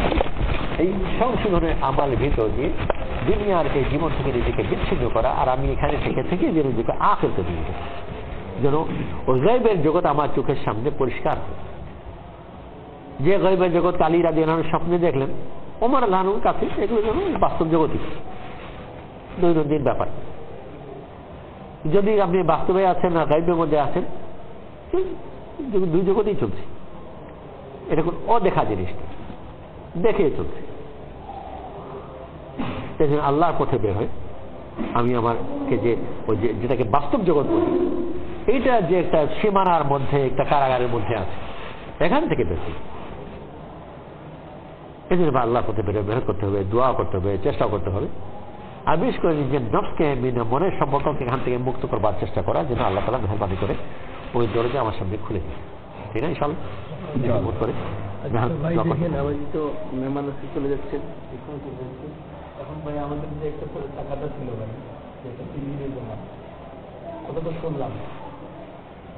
[SPEAKER 2] এই সংশোধনের আমাল ভিতর দিয়ে দুনিয়ার এই জীবন থেকে নিজেকে বিচ্ছিন্ন করা, আর আমি এখানে থেকে যেন নিজেকে আখিরাতে দিয়ে দেব, যেন ওই গায়বের জগৎ আমার চোখের সামনে পরিষ্কার হয়। যে গায়বের জগৎ আলী রাদিয়াল্লাহু আনহু স্বপ্নে দেখলেন, ওমর রাদিয়াল্লাহু আনহুর কাছে এগুলো যেন বাস্তব জগৎই, দৈনন্দিন ব্যাপার। যদি আপনি বাস্তবে আছেন না গায়বের মধ্যে আছেন, দুই জগতেই চলছে, এটা কোন অদেখা জিনিস দেখে চলছে। আল্লাহর পথে বের হয়, আমি আমাকে যে ওই যেটাকে বাস্তব জগৎ বলি, এইটা যে একটা সীমানার মধ্যে, একটা কারাগারের মধ্যে আছে, এখান থেকে বেশি এই জন্য আল্লাহর পথে বের করতে হবে, দোয়া করতে হবে, চেষ্টা করতে হবে। আর বিশেষ করে নিজের নফসকে, মনের সম্পর্ককে এখান থেকে মুক্ত করবার চেষ্টা করা, যেন আল্লাহ তাআলা মেহেরবানি করে ওই দরজা আমার সামনে খুলে দিই। ঠিক না? ইনশাআল্লাহ করে
[SPEAKER 1] মেহমান চলে যাচ্ছেন। এখন ভাই আমাদের যে একটা টাকাটা ছিল ভাই, যেটা 3 দিনের জমা, ওটা তো শুনলাম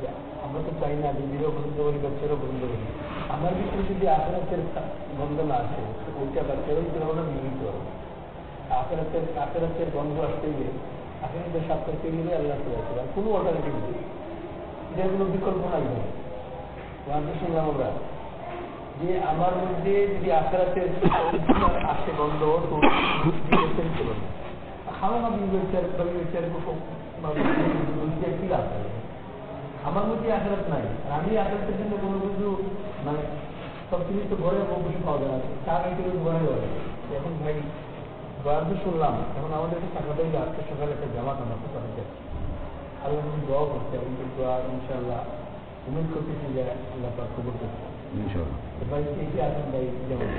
[SPEAKER 1] যে আমরা তো চাই না বিবিরও বন্ধ করি, ব্যবসারও বন্ধ করি। আমার ভিতরে যদি আখেরাতের গন্ধ না আসে, ওইটা ব্যবসারও আমরা নিয়মিত হবে। আখেরাতের গন্ধ আসতে গিয়ে আখেরাতের সাপ করতে গেলে আল্লাহ চলে আসবে, কোনো অল্টারনেটিভ নেই, এটার কোনো বিকল্প নাই। আমি শুনলাম আমরা যে আমার মধ্যে যদি আখেরাতের আসে গন্ধ, তো খাওয়া আমার মধ্যে আখেরাত নাই, আর আমি আখেরাতের জন্য কোনো কিছু মানে সব কিছু তো ঘরে কিছু পাওয়া যায় না, তার একটু ঘরে ঘরে। এখন ভাই বয়ান তো শুনলাম, এখন আমাদের টাকাটাই আজকে সকালে একটা জামা কানা করতে যাচ্ছি, আল্লাহ দোয়া করতে, আমাদের দোয়া ইনশাআল্লাহ উমিদ করতেছি যে আল্লাহ তার খবর করতে ইনশাআল্লাহ। ভাই এই যে আছেন ভাই, যেমন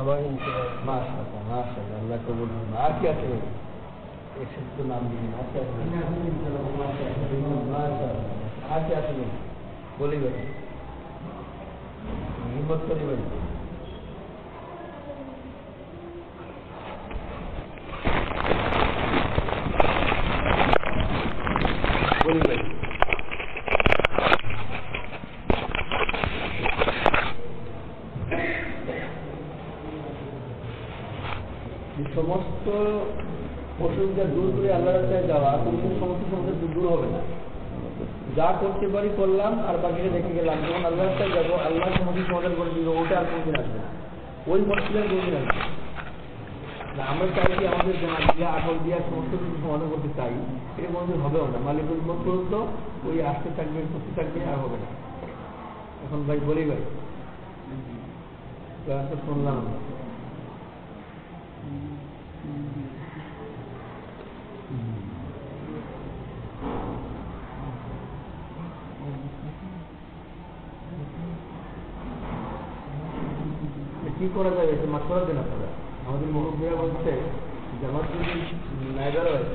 [SPEAKER 1] আমার মাশাআল্লাহ মাশাআল্লাহ আল্লাহ কবুল করুন। আর কি আছে এসব তো নাম দিন, আছে মাশাআল্লাহ, আর কি আছে বলি ভাই, হিম্মত করি ভাই। বলি ভাই সমস্ত অসুবিধা দূর করে আল্লাহ রাস্তায় যাওয়া কোনদিন সমস্ত সমস্যা দূর হবে না। যা করতে পারি করলাম আর বাকিটা দেখে গেলাম, যখন আল্লাহ রাস্তায় যাবো আল্লাহ সমস্ত সমাধান করে দিল, ওটা আর কোনদিন আসবে না, ওই মুশকিলের কোনদিন আসবে না। আমরা চাইছি আমাদের জানা দিয়া আকল দিয়া সমস্ত কিছু সমাধান করতে চাই, এটা কোনোদিন হবেও না। মালিকুল মত পর্যন্ত ওই আসতে থাকবে করতে থাকবে, আর হবে না। এখন ভাই বলি ভাই তো শুনলাম কি করা যায়, এসে মাঠ করা দেন আপনারা। আমাদের মুরব্বীরা বলছে জামাত যদি নাইবার হয়